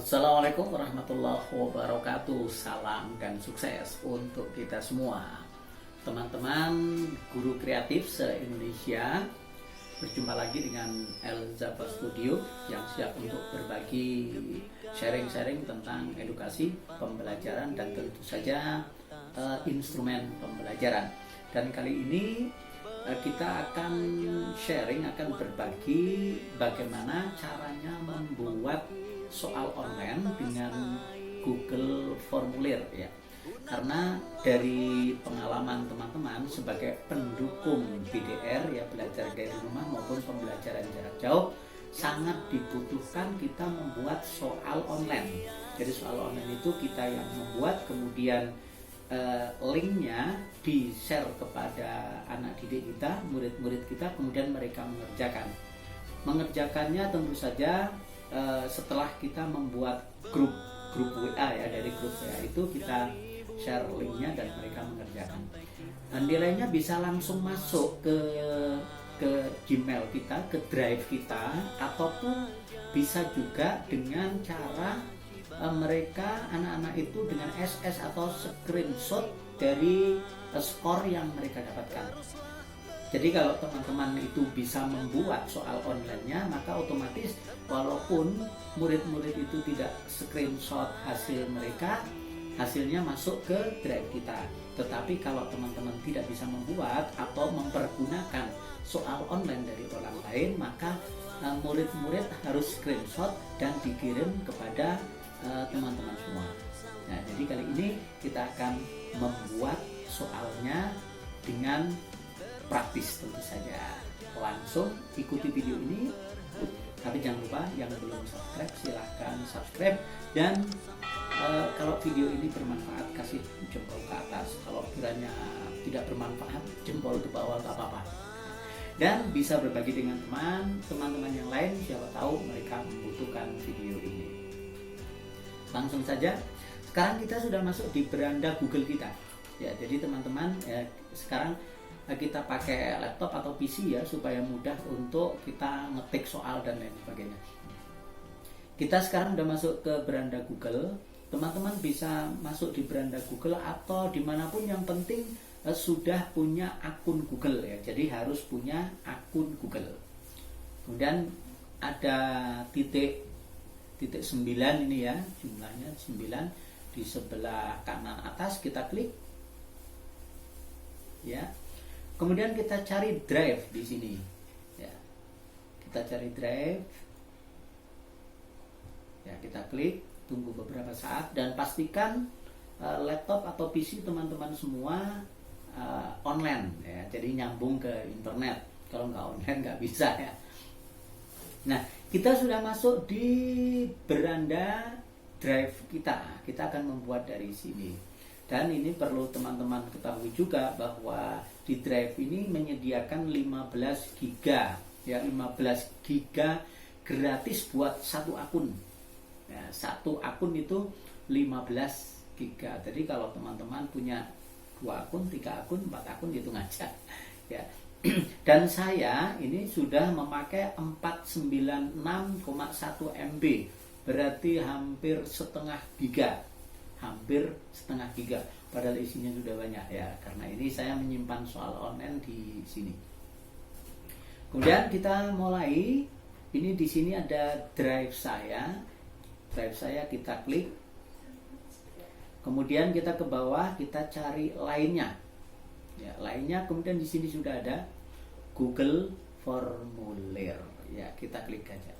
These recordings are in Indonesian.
Assalamualaikum warahmatullahi wabarakatuh. Salam dan sukses untuk kita semua, teman-teman guru kreatif se-Indonesia. Berjumpa lagi dengan Elzaba Studio yang siap untuk berbagi sharing-sharing tentang edukasi, pembelajaran, dan tentu saja instrumen pembelajaran. Dan kali ini kita akan sharing, akan berbagi bagaimana caranya membuat soal online dengan Google Formulir ya. Karena dari pengalaman teman-teman sebagai pendukung BDR ya, belajar dari rumah maupun pembelajaran jarak jauh, sangat dibutuhkan kita membuat soal online. Jadi soal online itu kita yang membuat, kemudian linknya di-share kepada anak didik kita, murid-murid kita, kemudian mereka mengerjakannya tentu saja setelah kita membuat grup WA ya. Dari grup WA itu kita share linknya dan mereka mengerjakan. Dan nilainya bisa langsung masuk ke Gmail kita, ke Drive kita, ataupun bisa juga dengan cara mereka, anak-anak itu dengan SS atau screenshot dari skor yang mereka dapatkan. Jadi kalau teman-teman itu bisa membuat soal online-nya, maka otomatis walaupun murid-murid itu tidak screenshot hasil mereka, hasilnya masuk ke drive kita. Tetapi kalau teman-teman tidak bisa membuat atau mempergunakan soal online dari orang lain, maka murid-murid harus screenshot dan dikirim kepada teman-teman semua. Nah, jadi kali ini kita akan membuat soalnya dengan praktis tentu saja. Langsung ikuti video ini. Tapi jangan lupa yang belum subscribe silahkan subscribe, dan kalau video ini bermanfaat kasih jempol ke atas. Kalau kiranya tidak bermanfaat, jempol ke bawah, gak apa-apa. Dan bisa berbagi dengan teman-teman yang lain, siapa tahu mereka membutuhkan video ini. Langsung saja. Sekarang kita sudah masuk di beranda Google kita. Ya, jadi teman-teman ya, sekarang kita pakai laptop atau PC ya, supaya mudah untuk kita ngetik soal dan lain sebagainya. Kita sekarang udah masuk ke beranda Google. Teman-teman bisa masuk di beranda Google atau dimanapun, yang penting sudah punya akun Google ya. Jadi harus punya akun Google. Kemudian ada titik 9 ini ya, jumlahnya 9 di sebelah kanan atas, kita klik ya. Kemudian kita cari drive di sini ya. Kita cari drive ya, kita klik, tunggu beberapa saat dan pastikan laptop atau PC teman-teman semua online ya, jadi nyambung ke internet. Kalau nggak online nggak bisa ya. Nah, kita sudah masuk di beranda drive kita. Kita akan membuat dari sini. Dan ini perlu teman-teman ketahui juga bahwa di drive ini menyediakan 15 GB ya, 15 GB gratis buat satu akun. Ya, satu akun itu 15 GB. Jadi kalau teman-teman punya 2 akun, 3 akun, 4 akun, hitung aja ya. Dan saya ini sudah memakai 496,1 MB, berarti hampir setengah giga. Padahal isinya sudah banyak ya, karena ini saya menyimpan soal online di sini. Kemudian kita mulai. Ini di sini ada drive saya kita klik. Kemudian kita ke bawah, kita cari lainnya ya, lainnya. Kemudian di sini sudah ada Google Formulir ya, kita klik aja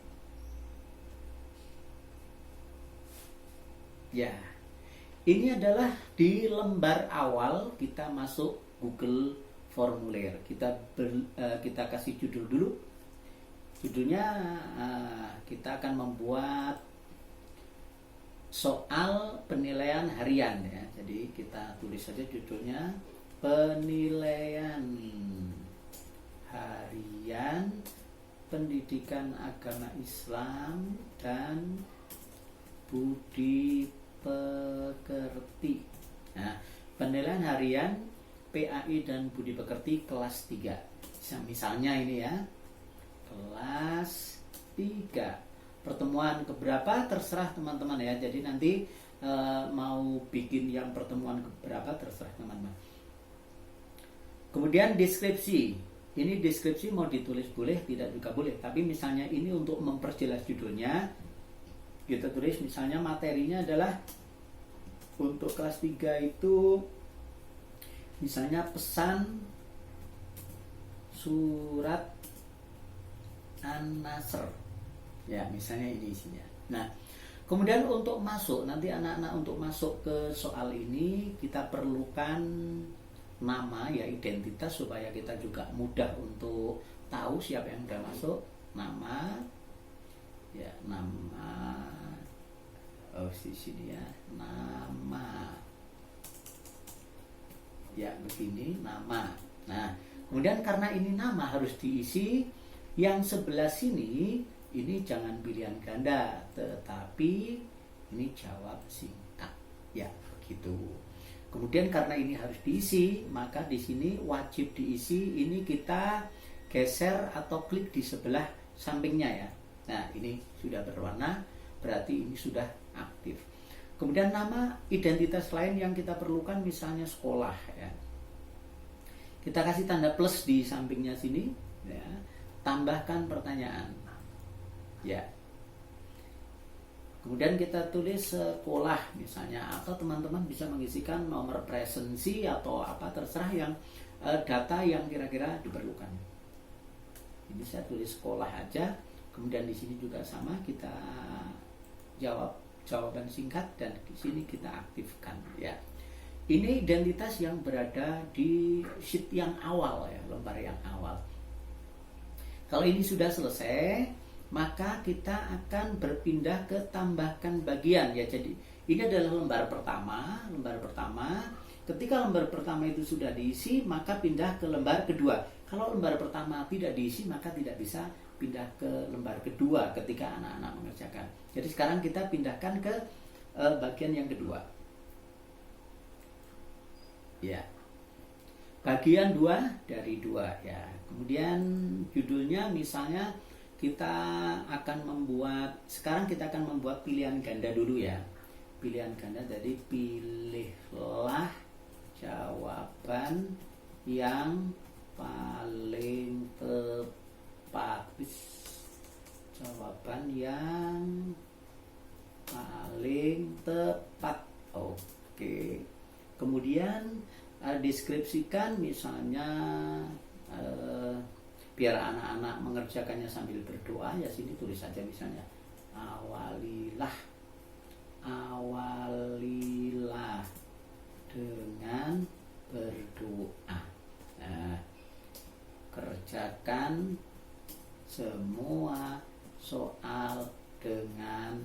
ya. Ini adalah di lembar awal kita masuk Google Formulir. Kita kasih judul dulu. Judulnya kita akan membuat soal penilaian harian ya. Jadi kita tulis saja judulnya penilaian harian pendidikan agama Islam dan budi pekerti. Nah, penilaian harian PAI dan budi pekerti kelas 3. Misalnya ini ya, kelas 3 pertemuan keberapa terserah teman-teman ya. Jadi nanti mau bikin yang pertemuan keberapa terserah teman-teman. Kemudian deskripsi. Ini deskripsi mau ditulis boleh, tidak juga boleh. Tapi misalnya ini untuk memperjelas judulnya, kita tulis misalnya materinya adalah untuk kelas 3 itu misalnya pesan surat An-Nasr. Ya, misalnya ini isinya. Nah, kemudian untuk masuk, nanti anak-anak untuk masuk ke soal ini kita perlukan nama, ya identitas, supaya kita juga mudah untuk tahu siapa yang sudah masuk. Nama, ya nama, di sini ya, nama, ya begini nama. Nah, kemudian karena ini nama harus diisi, yang sebelah sini ini jangan pilihan ganda, tetapi ini jawab singkat, ya begitu. Kemudian karena ini harus diisi, maka di sini wajib diisi. Ini kita geser atau klik di sebelah sampingnya ya. Nah, ini sudah berwarna, berarti ini sudah aktif. Kemudian nama, identitas lain yang kita perlukan misalnya sekolah ya. Kita kasih tanda plus di sampingnya sini ya. Tambahkan pertanyaan. Ya. Kemudian kita tulis sekolah misalnya, atau teman-teman bisa mengisikan nomor presensi atau apa terserah yang data yang kira-kira diperlukan. Ini saya tulis sekolah aja. Kemudian di sini juga sama, kita jawab jawaban singkat dan di sini kita aktifkan ya. Ini identitas yang berada di sheet yang awal ya, lembar yang awal. Kalau ini sudah selesai, maka kita akan berpindah ke tambahkan bagian ya. Jadi ini adalah lembar pertama. Ketika lembar pertama itu sudah diisi, maka pindah ke lembar kedua. Kalau lembar pertama tidak diisi, maka tidak bisa pindah ke lembar kedua ketika anak-anak mengerjakan. Jadi sekarang kita pindahkan ke bagian yang kedua. Ya. Bagian 2 dari 2 ya. Kemudian judulnya misalnya kita akan membuat, sekarang kita akan membuat pilihan ganda dulu ya. Pilihan ganda, jadi pilihlah jawaban yang paling tepat. Jawaban yang paling tepat. Oke. Kemudian deskripsikan misalnya biar anak-anak mengerjakannya sambil berdoa ya, sini tulis saja misalnya awalilah dengan berdoa. Nah, kerjakan semua soal dengan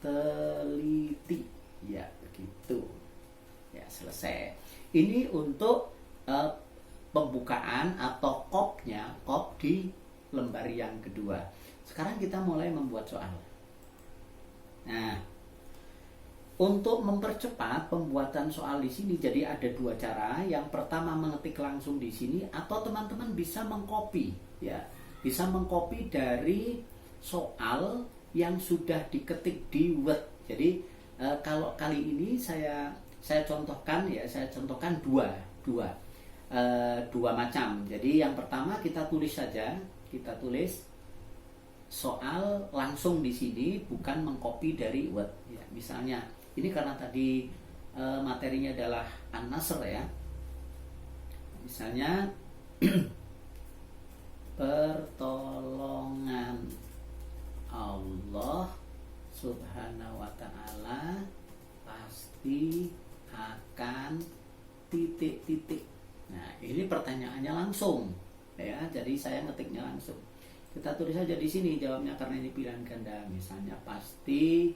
teliti ya, begitu ya, selesai. Ini untuk pembukaan atau kop di lembar yang kedua. Sekarang kita mulai membuat soal. Nah, untuk mempercepat pembuatan soal di sini, jadi ada 2 cara. Yang pertama mengetik langsung di sini, atau teman-teman bisa mengcopy ya, bisa mengcopy dari soal yang sudah diketik di Word. Jadi kalau kali ini saya contohkan ya, dua macam. Jadi yang pertama kita tulis saja, kita tulis soal langsung di sini, bukan mengcopy dari Word ya. Misalnya ini karena tadi materinya adalah An-Nasr ya. Misalnya pertolongan Allah Subhanahu wa ta'ala pasti akan titik-titik. Nah, ini pertanyaannya langsung ya. Jadi saya ngetiknya langsung. Kita tulis saja di sini jawabnya karena ini pilihan ganda. Misalnya pasti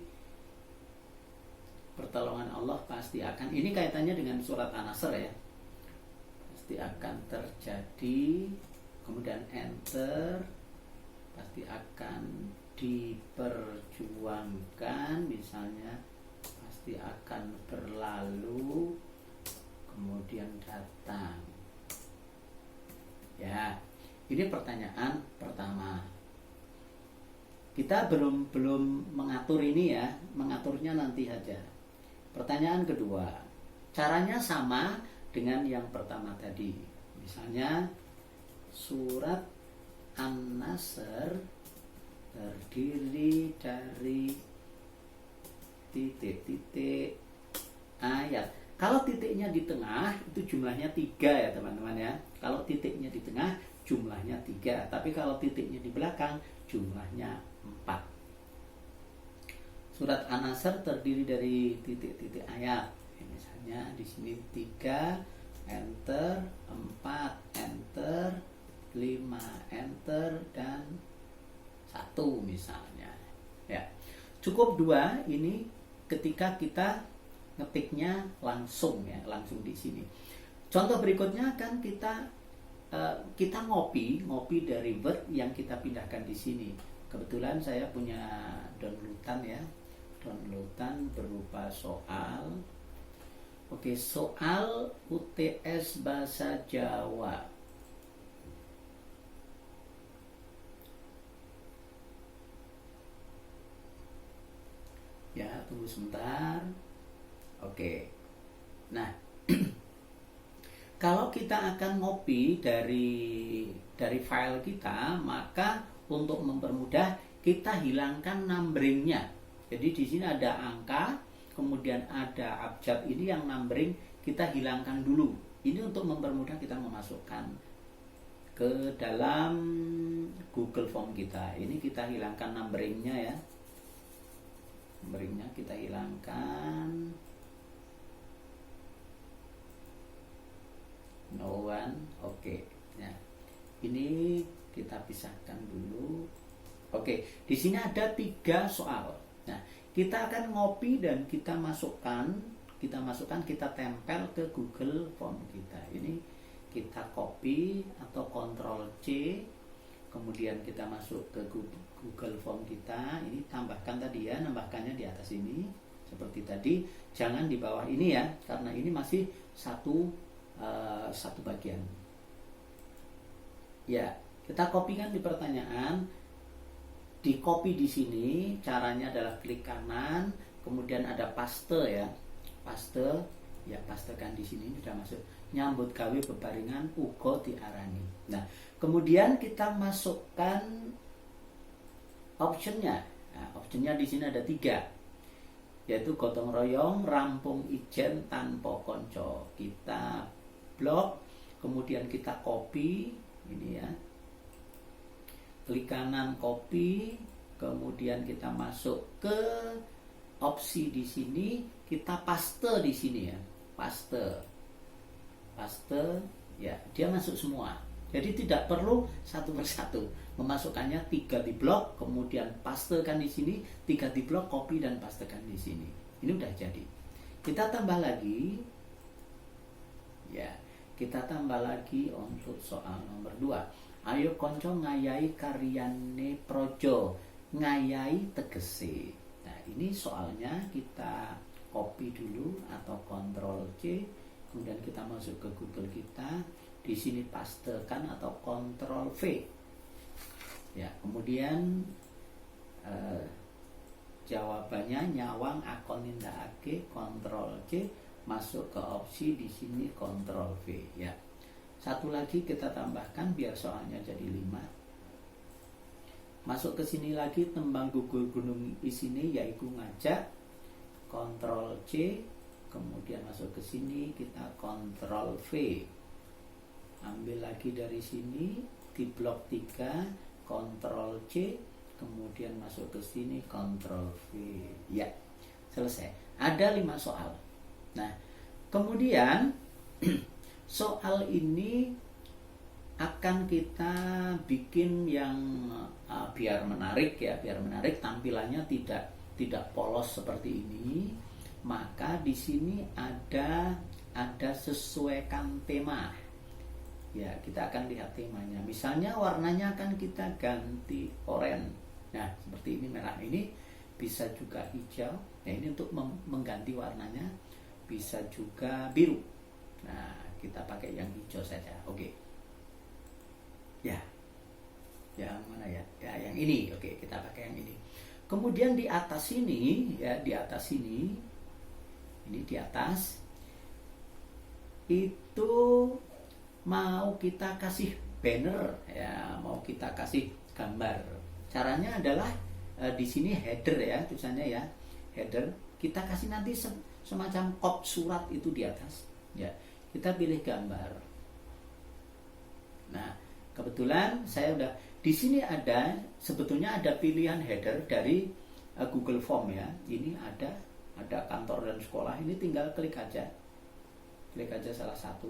pertolongan Allah pasti akan, ini kaitannya dengan surat An-Nasr ya, pasti akan terjadi. Kemudian enter, pasti akan diperjuangkan, misalnya pasti akan berlalu kemudian datang ya. Ini pertanyaan pertama. Kita belum mengatur ini ya, mengaturnya nanti saja. Pertanyaan kedua, caranya sama dengan yang pertama tadi. Misalnya surat An-Nasr terdiri dari titik-titik ayat. Kalau titiknya di tengah itu jumlahnya 3 ya teman-teman ya. Kalau titiknya di tengah jumlahnya 3, tapi kalau titiknya di belakang jumlahnya 4. Surat An-Nasr terdiri dari titik-titik ayat. Misalnya di sini 3, enter, 4, enter, 5, enter, dan 1 misalnya. Ya. Cukup 2 ini ketika kita ngetiknya langsung ya, langsung di sini. Contoh berikutnya kan kita ngopi dari Word yang kita pindahkan di sini. Kebetulan saya punya downloadan ya, downloadan berupa soal. Oke, soal UTS Bahasa Jawa. Ya, tunggu sebentar. Oke. Nah, kalau kita akan ngopi dari file kita, maka untuk mempermudah kita hilangkan numberingnya. Jadi di sini ada angka, kemudian ada abjad, ini yang numbering kita hilangkan dulu. Ini untuk mempermudah kita memasukkan ke dalam Google Form kita. Ini kita hilangkan numberingnya ya. Numberingnya kita hilangkan. No one, oke. Nah, ini kita pisahkan dulu. Oke, di sini ada 3 soal. Nah, kita akan ngopi dan kita masukkan, kita tempel ke Google Form kita. Ini kita copy atau Ctrl C, kemudian kita masuk ke Google Form kita. Ini tambahkan tadi ya, nambahkannya di atas ini seperti tadi. Jangan di bawah ini ya, karena ini masih satu bagian. Ya, kita copykan di pertanyaan. Di copy di sini caranya adalah klik kanan, kemudian ada paste ya. Paste, ya pastekan di sini sudah masuk. Nyambut gawe bebaringan uga diarani. Nah, kemudian kita masukkan optionnya. Nah, optionnya di sini ada 3. Yaitu gotong royong, rampung ijen tanpa konco. Kita blok, kemudian kita copy ini ya, klik kanan copy, kemudian kita masuk ke opsi di sini, kita paste di sini ya, paste ya, dia masuk semua. Jadi tidak perlu satu persatu, memasukkannya 3 di blok, kemudian pastekan di sini, 3 di blok, copy dan pastekan di sini. Ini udah jadi. Kita tambah lagi, ya, kita tambah lagi untuk soal nomor 2. Ayo konco ngayai karyane projo, ngayai tegese. Nah, ini soalnya kita copy dulu atau Ctrl C, kemudian kita masuk ke Google kita. Di sini pastekan atau Ctrl V. Ya, kemudian jawabannya nyawang akon nindakake, Ctrl C, masuk ke opsi di sini Ctrl V ya. Satu lagi kita tambahkan biar soalnya jadi 5. Masuk ke sini lagi, tembang gugur gunung isine yaiku ngajak, Ctrl C, kemudian masuk ke sini kita Ctrl V. Ambil lagi dari sini di blok 3, Ctrl C, kemudian masuk ke sini Ctrl V. Ya, selesai. Ada 5 soal. Nah, kemudian soal ini akan kita bikin yang biar menarik ya, biar menarik, tampilannya tidak polos seperti ini. Maka di sini ada sesuaikan tema. Ya, kita akan lihat temanya. Misalnya warnanya akan kita ganti oranye. Nah, seperti ini, merah ini bisa juga hijau. Nah, ini untuk mengganti warnanya. Bisa juga biru. Nah, kita pakai yang hijau saja. Oke. Ya. yang mana ya? Ya, yang ini. Oke, kita pakai yang ini. Kemudian di atas sini, ya, di atas sini, ini di atas, itu mau kita kasih banner, ya, mau kita kasih gambar. Caranya adalah di sini header ya, tulisannya ya, header. Kita kasih nanti semacam kop surat itu di atas. Ya, kita pilih gambar. Nah, kebetulan saya udah di sini ada, sebetulnya ada pilihan header dari Google Form ya. Ini ada kantor dan sekolah. Ini tinggal klik aja salah satu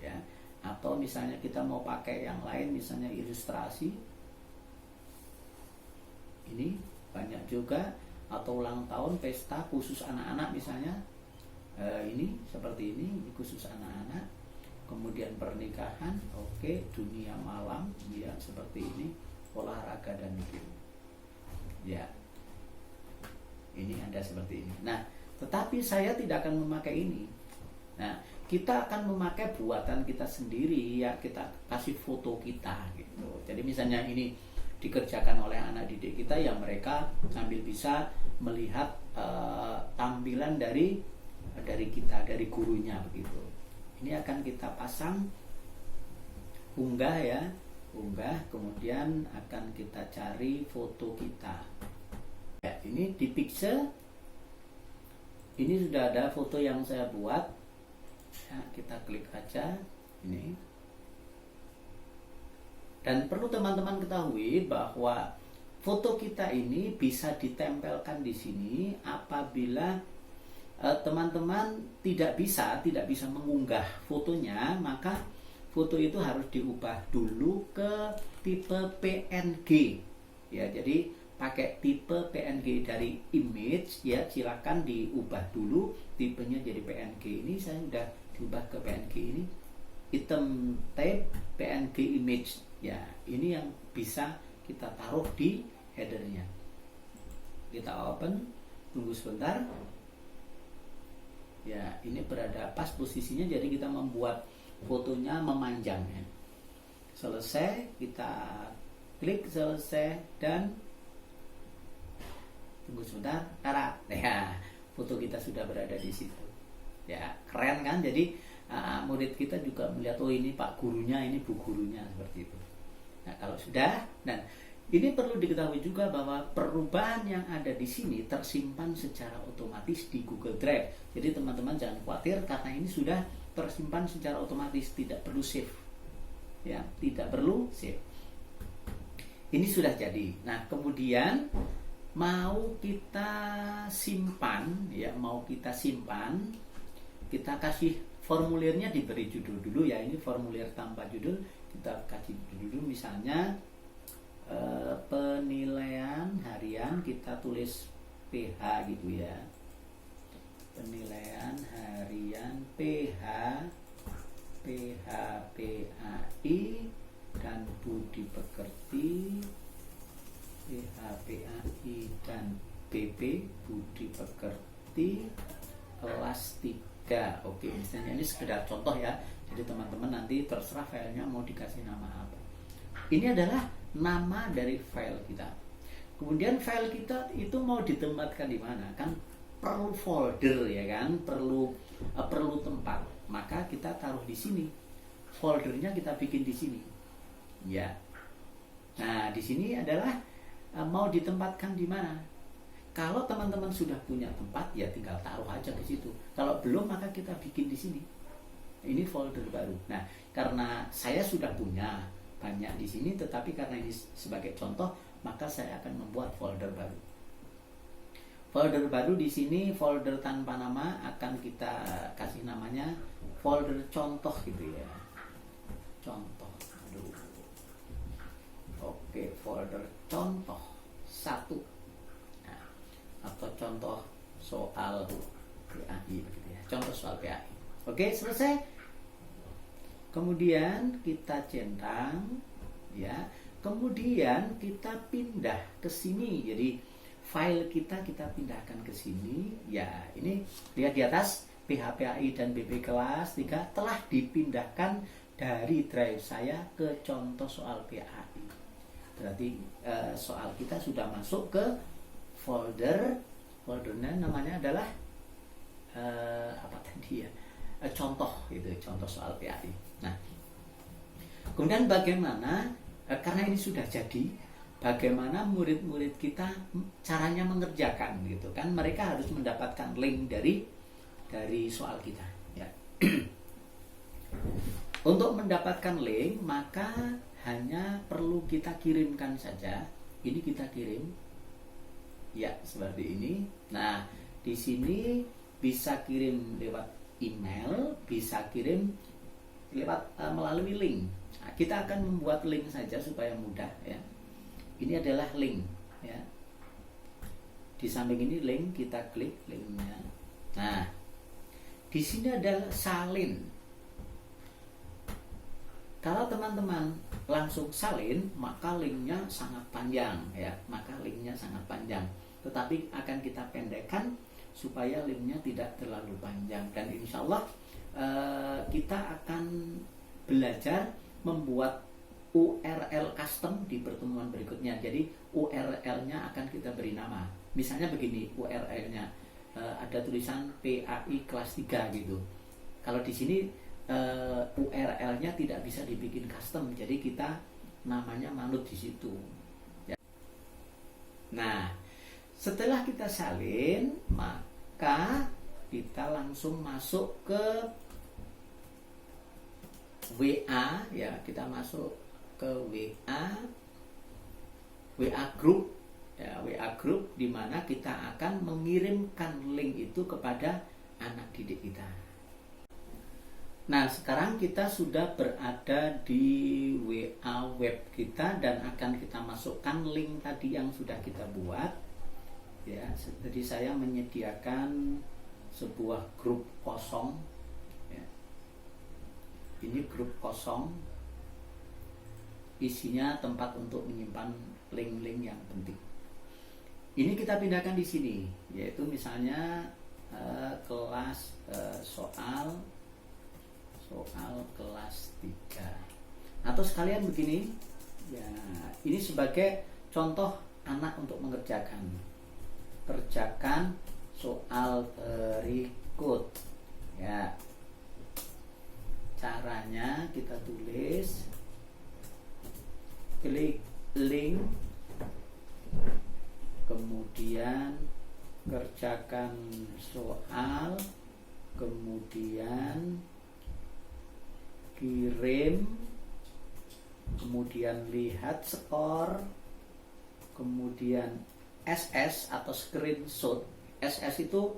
ya. Atau misalnya kita mau pakai yang lain, misalnya ilustrasi, ini banyak juga. Atau ulang tahun, pesta khusus anak-anak misalnya, ini seperti ini khusus anak-anak. Kemudian pernikahan, oke, dunia malam, ya seperti ini, olahraga dan itu, ya, ini ada seperti ini. Nah, tetapi saya tidak akan memakai ini. Nah, kita akan memakai buatan kita sendiri, ya, kita kasih foto kita gitu. Jadi misalnya ini dikerjakan oleh anak didik kita, ya mereka sambil bisa melihat tampilan dari kita, dari gurunya begitu. Ini akan kita pasang, unggah ya, unggah, kemudian akan kita cari foto kita. Ya, ini di Pixel. Ini sudah ada foto yang saya buat. Ya, kita klik aja ini. Dan perlu teman-teman ketahui bahwa foto kita ini bisa ditempelkan di sini apabila teman-teman tidak bisa mengunggah fotonya, maka foto itu harus diubah dulu ke tipe PNG. Ya, jadi pakai tipe PNG dari image ya, silakan diubah dulu tipenya jadi PNG. Ini saya sudah diubah ke PNG ini. Item type PNG image. Ya, ini yang bisa kita taruh di headernya. Kita open, tunggu sebentar. Ya, ini berada pas posisinya, jadi kita membuat fotonya memanjang ya. Selesai, kita klik selesai dan tunggu sebentar, tarat. Ya, foto kita sudah berada di situ. Ya, keren kan? Jadi murid kita juga melihat, oh ini Pak gurunya, ini Bu gurunya, seperti itu. Nah, kalau sudah, dan ini perlu diketahui juga bahwa perubahan yang ada di sini tersimpan secara otomatis di Google Drive. Jadi teman-teman jangan khawatir karena ini sudah tersimpan secara otomatis, tidak perlu save. Ya, tidak perlu save. Ini sudah jadi. Nah, kemudian mau kita simpan, ya, mau kita simpan, kita kasih formulirnya, diberi judul dulu ya. Ini formulir tanpa judul, kita kasih judul dulu, misalnya penilaian harian, kita tulis PH gitu ya, penilaian harian PH PAI dan budi pekerti, PH PAI dan BP budi pekerti kelas 3. Oke, misalnya ini sekedar contoh ya, jadi teman-teman nanti terserah filenya mau dikasih nama apa. Ini adalah nama dari file kita. Kemudian file kita itu mau ditempatkan di mana? Kan perlu folder ya kan, perlu tempat. Maka kita taruh di sini. Foldernya kita bikin di sini. Ya. Nah, di sini adalah mau ditempatkan di mana? Kalau teman-teman sudah punya tempat, ya tinggal taruh aja ke situ. Kalau belum, maka kita bikin di sini. Ini folder baru. Nah, karena saya sudah punya banyak di sini, tetapi karena ini sebagai contoh, maka saya akan membuat folder baru. Folder baru di sini, folder tanpa nama, akan kita kasih namanya folder contoh gitu ya. Contoh. Aduh. Oke, folder contoh 1. Nah, atau contoh soal PAI begitu ya. Contoh soal PAI. Oke, selesai. Kemudian kita centang ya. Kemudian kita pindah ke sini. Jadi file kita pindahkan ke sini. Ya, ini lihat di atas, PHPAI dan BP kelas 3 telah dipindahkan dari drive saya ke contoh soal PAI. berarti soal kita sudah masuk ke foldernya namanya adalah apa tadi ya, contoh gitu, contoh soal PAI. Nah, kemudian bagaimana karena ini sudah jadi, bagaimana murid-murid kita caranya mengerjakan gitu kan, mereka harus mendapatkan link dari soal kita ya. Untuk mendapatkan link maka hanya perlu kita kirimkan saja. Ini kita kirim ya seperti ini. Nah, di sini bisa kirim lewat email, bisa kirim lewat melalui link. Nah, kita akan membuat link saja supaya mudah ya. Ini adalah link ya. Di samping ini link, kita klik linknya. Nah, di sini adalah salin. Kalau teman-teman langsung salin, maka linknya sangat panjang ya. Maka linknya sangat panjang. Tetapi akan kita pendekkan supaya linknya tidak terlalu panjang. Dan insya Allah kita akan belajar membuat URL custom di pertemuan berikutnya. Jadi URL-nya akan kita beri nama. Misalnya begini URL-nya, ada tulisan PAI kelas 3 gitu. Kalau di sini URL-nya tidak bisa dibikin custom, jadi kita namanya manut di situ. Ya. Nah, setelah kita salin, maka kita langsung masuk ke WA ya, kita masuk ke WA group ya, WA group di mana kita akan mengirimkan link itu kepada anak didik kita. Nah, sekarang kita sudah berada di WA web kita dan akan kita masukkan link tadi yang sudah kita buat. Ya, jadi saya menyediakan sebuah grup kosong. Ya. Ini grup kosong. Isinya tempat untuk menyimpan link-link yang penting. Ini kita pindahkan di sini, yaitu misalnya kelas soal kelas 3 atau sekalian begini ya, ini sebagai contoh anak untuk mengerjakan soal berikut ya. Caranya kita tulis, klik link, kemudian kerjakan soal, kemudian kirim, kemudian lihat skor, kemudian SS atau screenshot. SS itu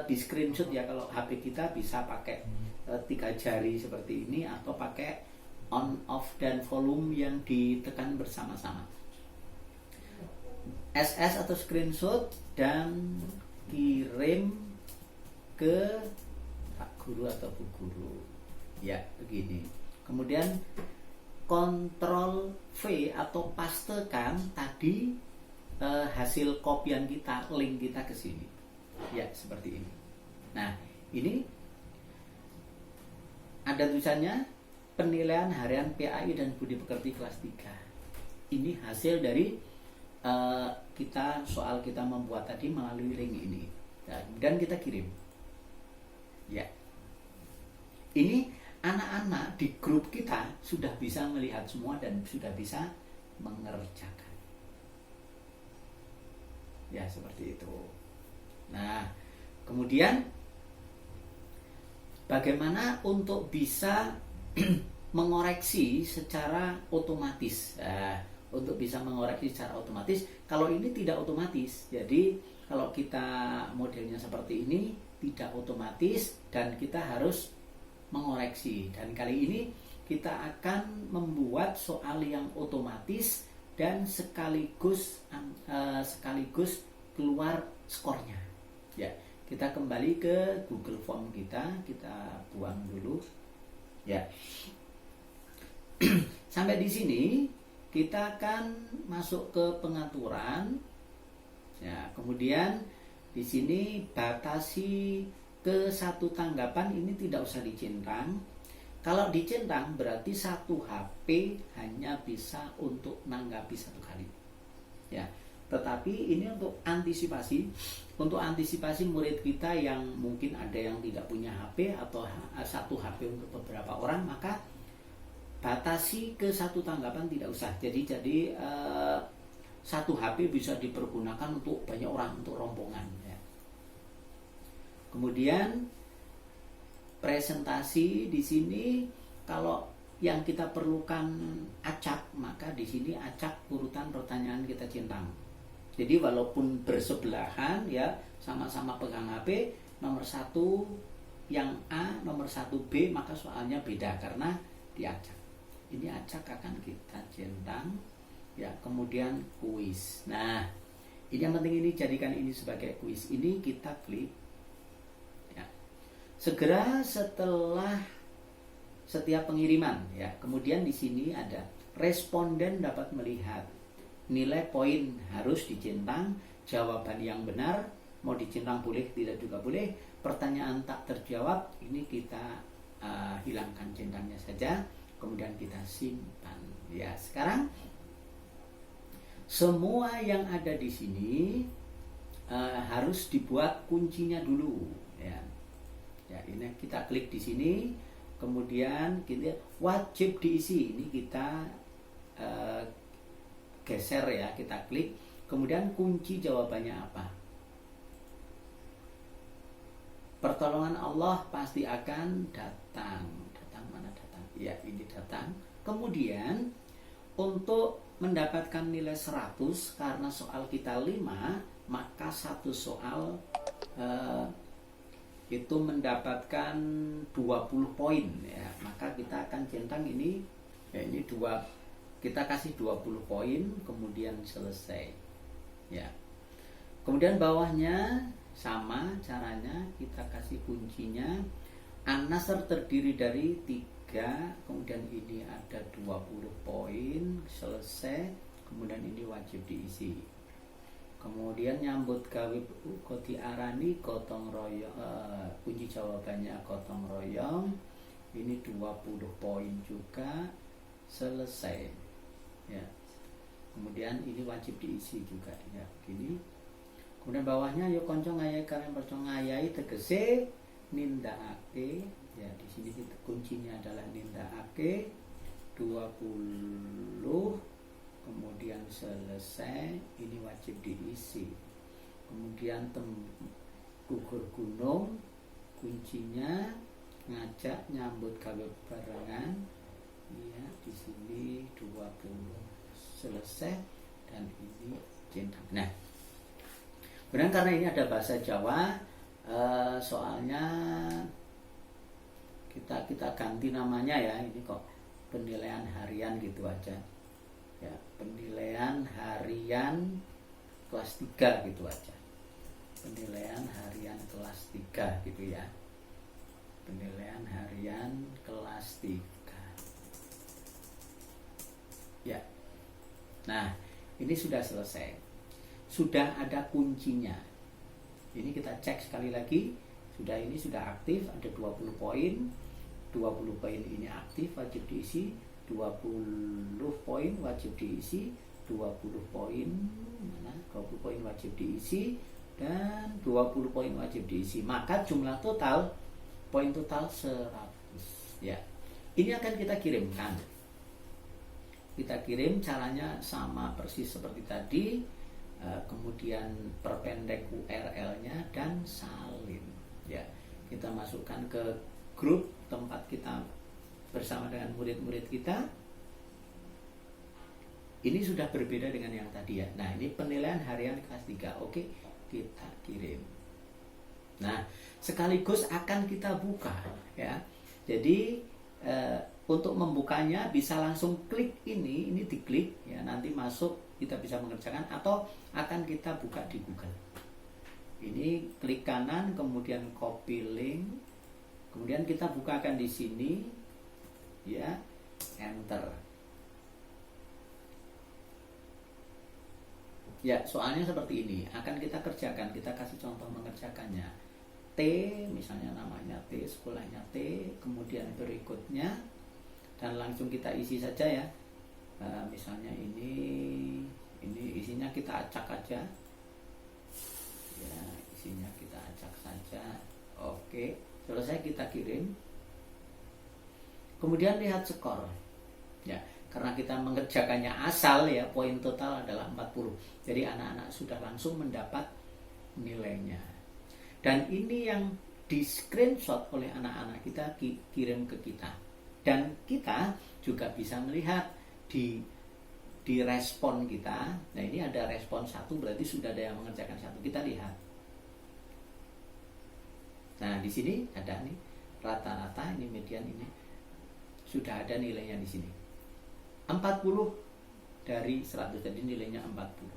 di screenshot ya, kalau HP kita bisa pakai 3 jari seperti ini atau pakai on, off, dan volume yang ditekan bersama-sama. SS atau screenshot dan kirim ke Pak Guru atau Bu Guru. Ya, begini. Kemudian Ctrl V atau pastekan tadi hasil kopian kita, link kita ke sini. Ya, seperti ini. Nah, ini ada tulisannya penilaian harian PAI dan Budi Pekerti kelas 3. Ini hasil dari soal kita membuat tadi melalui link ini. Dan kita kirim. Ya. Ini anak-anak di grup kita sudah bisa melihat semua dan sudah bisa mengerjakan. Ya, seperti itu. Nah, kemudian bagaimana untuk bisa mengoreksi secara otomatis? Nah, untuk bisa mengoreksi secara otomatis, kalau ini tidak otomatis. Jadi, kalau kita modelnya seperti ini tidak otomatis dan kita harus mengoreksi. Dan kali ini kita akan membuat soal yang otomatis dan sekaligus keluar skornya. Ya, kita kembali ke Google Form kita buang dulu. Ya. Sampai di sini kita akan masuk ke pengaturan. Ya, kemudian di sini batasi ke 1 tanggapan, ini tidak usah dicentang. Kalau dicentang berarti satu HP hanya bisa untuk nanggapi satu kali. Ya, tetapi ini untuk antisipasi murid kita yang mungkin ada yang tidak punya HP atau satu HP untuk beberapa orang, maka batasi ke satu tanggapan, tidak usah. Jadi satu HP bisa dipergunakan untuk banyak orang, untuk rombongan. Ya. Kemudian presentasi di sini, kalau yang kita perlukan acak, maka di sini acak urutan pertanyaan kita centang. Jadi walaupun bersebelahan ya, sama-sama pegang HP, nomor 1 yang A, nomor 1 B, maka soalnya beda karena diacak. Ini acak akan kita centang ya. Kemudian kuis. Nah, ini yang penting, ini jadikan ini sebagai kuis. Ini kita klik. Segera setelah setiap pengiriman ya. Kemudian di sini ada responden dapat melihat nilai poin harus dicentang, jawaban yang benar mau dicentang boleh, tidak juga boleh, pertanyaan tak terjawab ini kita hilangkan centangnya saja, kemudian kita simpan ya. Sekarang semua yang ada di sini harus dibuat kuncinya dulu ya. Ya, ini kita klik di sini, kemudian kita wajib diisi. Ini kita geser ya, kita klik, kemudian kunci jawabannya apa? Pertolongan Allah pasti akan datang. Datang mana datang? Ya, ini datang. Kemudian untuk mendapatkan nilai 100 karena soal kita 5, maka satu soal itu mendapatkan 20 poin ya. Maka kita akan centang ini ya, ini kita kasih 20 poin, kemudian selesai ya. Kemudian bawahnya sama caranya, kita kasih kuncinya. An-Nasr terdiri dari 3, kemudian ini ada 20 poin, selesai. Kemudian ini wajib diisi. Kemudian nyambut gawe koti arani gotong royong, kunci jawabannya gotong royong. Ini 20 poin juga, selesai ya. Kemudian ini wajib diisi juga ya, begini. Kemudian bawahnya yo konco ngayai kalian perco ngayai tegese nindakake ya. Di sini kuncinya adalah nindakake 20, kemudian selesai, ini wajib diisi. Kemudian gugur gunung, kuncinya ngajak nyambut gawe barengan ya. Di sini 20, selesai, dan ini centang. Nah, kemudian karena ini ada bahasa Jawa, soalnya kita ganti namanya ya. Ini kok penilaian harian gitu aja ya, penilaian harian kelas 3 gitu aja, penilaian harian kelas 3 gitu ya, penilaian harian kelas 3 ya. Nah, ini sudah selesai, sudah ada kuncinya. Ini kita cek sekali lagi, ini sudah aktif, ada 20 poin. 20 poin ini aktif, wajib diisi. 20 poin wajib diisi, 20 poin mana? 20 poin wajib diisi, dan 20 poin wajib diisi. Maka jumlah total, poin total 100 ya. Ini akan kita kirimkan. Kita kirim, caranya sama persis seperti tadi. Kemudian perpendek URL-nya dan salin ya. Kita masukkan ke grup tempat kita bersama dengan murid-murid kita. Ini sudah berbeda dengan yang tadi ya. Nah, ini penilaian harian kelas 3. Oke, kita kirim. Nah, sekaligus akan kita buka ya. Jadi untuk membukanya bisa langsung klik ini diklik ya, nanti masuk, kita bisa mengerjakan, atau akan kita buka di Google. Ini klik kanan, kemudian copy link, kemudian kita bukakan di sini ya, enter ya. Soalnya seperti ini akan kita kerjakan, kita kasih contoh mengerjakannya. T, misalnya namanya T, sekolahnya T, kemudian berikutnya, dan langsung kita isi saja ya. Misalnya ini isinya kita acak aja ya, isinya kita acak saja. Oke, selesai, kita kirim. Kemudian lihat skor ya, karena kita mengerjakannya asal ya, poin total adalah 40. Jadi anak-anak sudah langsung mendapat nilainya. Dan ini yang di screenshot oleh anak-anak kita, kirim ke kita. Dan kita juga bisa melihat di respon kita. Nah, ini ada respon 1, berarti sudah ada yang mengerjakan 1. Kita lihat. Nah, di sini ada nih rata-rata, ini median, ini sudah ada nilainya di sini. 40 dari 100, jadi nilainya 40.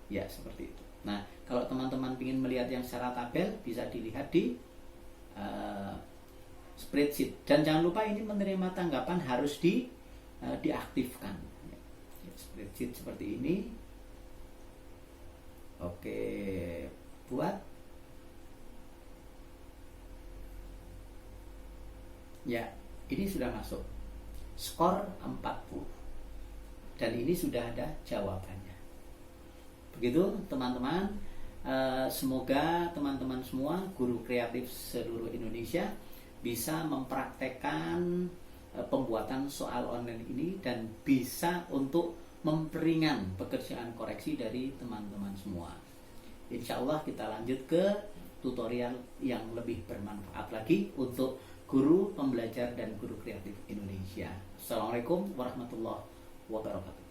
Ya, seperti itu. Nah, kalau teman-teman ingin melihat yang secara tabel, bisa dilihat di spreadsheet. Dan jangan lupa ini menerima tanggapan harus diaktifkan. Spreadsheet seperti ini. Oke, buat. Ya, ini sudah masuk. Skor 40. Dan ini sudah ada jawabannya. Begitu teman-teman, semoga teman-teman semua guru kreatif seluruh Indonesia bisa mempraktekkan pembuatan soal online ini dan bisa untuk memperingan pekerjaan koreksi dari teman-teman semua. Insya Allah kita lanjut ke tutorial yang lebih bermanfaat lagi untuk guru pembelajar dan guru kreatif Indonesia. Assalamualaikum warahmatullahi wabarakatuh.